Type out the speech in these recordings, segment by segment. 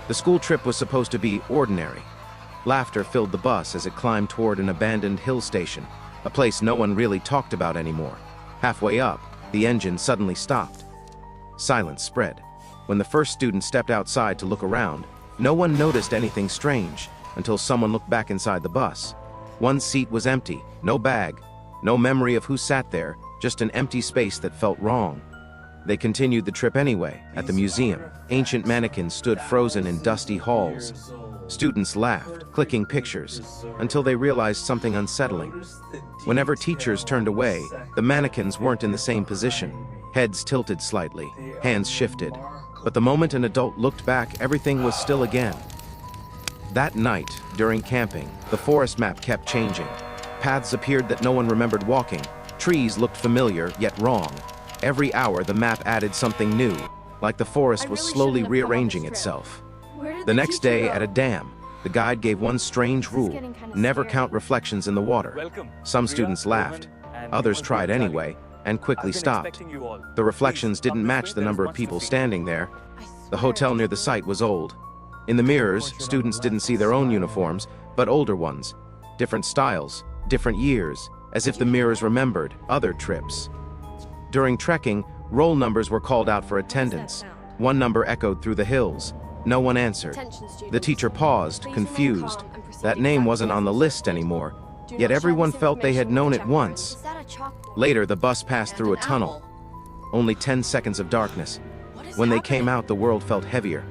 The school trip was supposed to be ordinary. Laughter filled the bus as it climbed toward an abandoned hill station, a place no one really talked about anymore. Halfway up, the engine suddenly stopped. Silence spread. When the first student stepped outside to look around, no one noticed anything strange until someone looked back inside the bus. One seat was empty, no bag, no memory of who sat there, just an empty space that felt wrong. They continued the trip anyway. At the museum, ancient mannequins stood frozen in dusty halls. Students laughed, clicking pictures, until they realized something unsettling. Whenever teachers turned away, the mannequins weren't in the same position. Heads tilted slightly, hands shifted. But the moment an adult looked back, everything was still again. That night, during camping, the forest map kept changing. Paths appeared that no one remembered walking. Trees looked familiar, yet wrong. Every hour, the map added something new, like the forest was slowly rearranging itself. The next day, at a dam, the guide gave one strange rule: never count reflections in the water. Some students laughed, others tried anyway, and quickly stopped. The reflections didn't match the number of people standing there. The hotel near the site was old. In the mirrors, students didn't see their own uniforms, but older ones. Different styles, different years, as if the mirrors remembered other trips. During trekking, roll numbers were called out for attendance. One number echoed through the hills. No one answered. The teacher paused, confused. That name wasn't on the list anymore, yet everyone felt they had known it once. Later, the bus passed through a tunnel. Only 10 seconds of darkness. When they came out, the world felt heavier.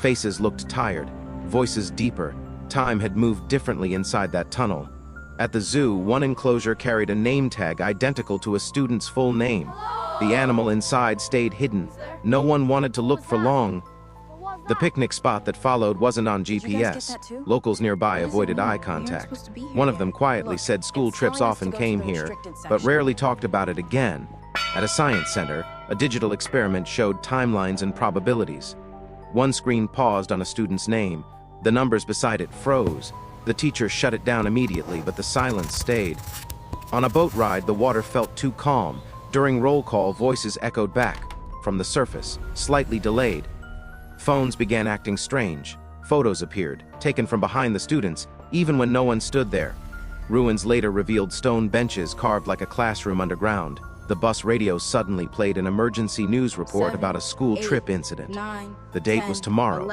Faces looked tired, voices deeper. Time had moved differently inside that tunnel. At the zoo, one enclosure carried a name tag identical to a student's full name. The animal inside stayed hidden. No one wanted to look for long. The picnic spot that followed wasn't on GPS. Locals nearby avoided eye contact. One of them quietly said school trips often came here, but rarely talked about it again. At a science center, a digital experiment showed timelines and probabilities. One screen paused on a student's name. The numbers beside it froze. The teacher shut it down immediately, but the silence stayed. On a boat ride, the water felt too calm. During roll call, voices echoed back from the surface, slightly delayed. Phones began acting strange. Photos appeared, taken from behind the students, even when no one stood there. Ruins later revealed stone benches carved like a classroom underground. The bus radio suddenly played an emergency news report about a school trip incident. The date was tomorrow.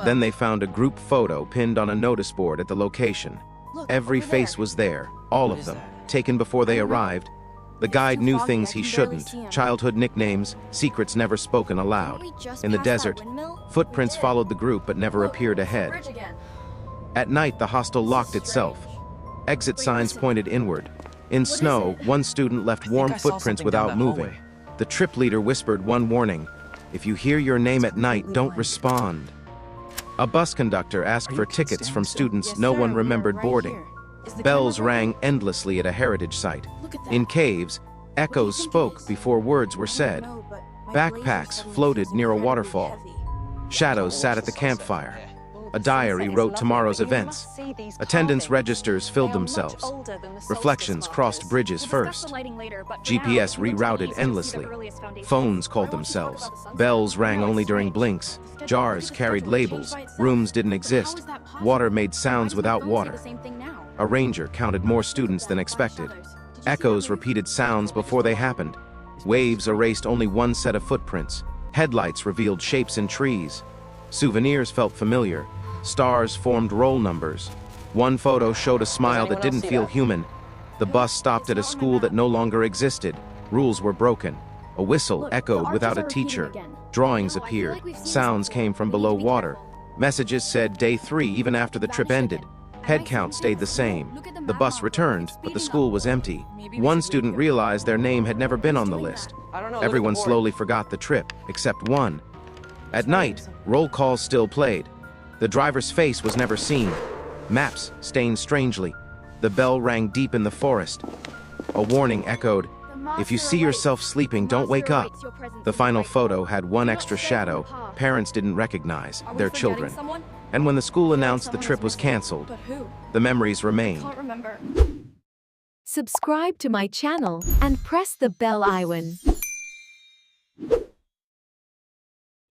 Then they found a group photo pinned on a notice board at the location. Every face was there, all of them, taken before they arrived. The guide knew things he shouldn't, childhood nicknames, secrets never spoken aloud. In the desert, footprints followed the group but never appeared ahead. At night, the hostel locked itself. Exit signs pointed inward. In snow, one student left warm footprints without moving. The trip leader whispered one warning: if you hear your name at night, don't respond. A bus conductor asked for tickets from students no one remembered boarding. Bells rang endlessly at a heritage site. In caves, echoes spoke before words were said. Backpacks floated near a waterfall. Shadows sat at the campfire. A diary wrote tomorrow's events. Attendance registers filled themselves. Reflections crossed bridges first. GPS rerouted endlessly. Phones called themselves. Bells rang only during blinks. Jars carried labels. Rooms didn't exist. Water made sounds without water. A ranger counted more students than expected. Echoes repeated sounds before they happened. Waves erased only one set of footprints. Headlights revealed shapes in trees. Souvenirs felt familiar. Stars formed roll numbers. One photo showed a smile that didn't feel human. The bus stopped at a school that no longer existed. Rules were broken. A whistle echoed without a teacher. Drawings appeared. Sounds came from below water. Messages said day 3 even after the trip ended. Head count stayed the same. The bus returned, but the school was empty. One student realized their name had never been on the list. Everyone slowly forgot the trip, except one. At night, roll calls still played. The driver's face was never seen. Maps stained strangely. The bell rang deep in the forest. A warning echoed: if you see yourself sleeping, don't wake up. The final photo had one extra shadow parents didn't recognize, their children. And when the school announced the trip was canceled, the memories remained. Subscribe to my channel and press the bell icon.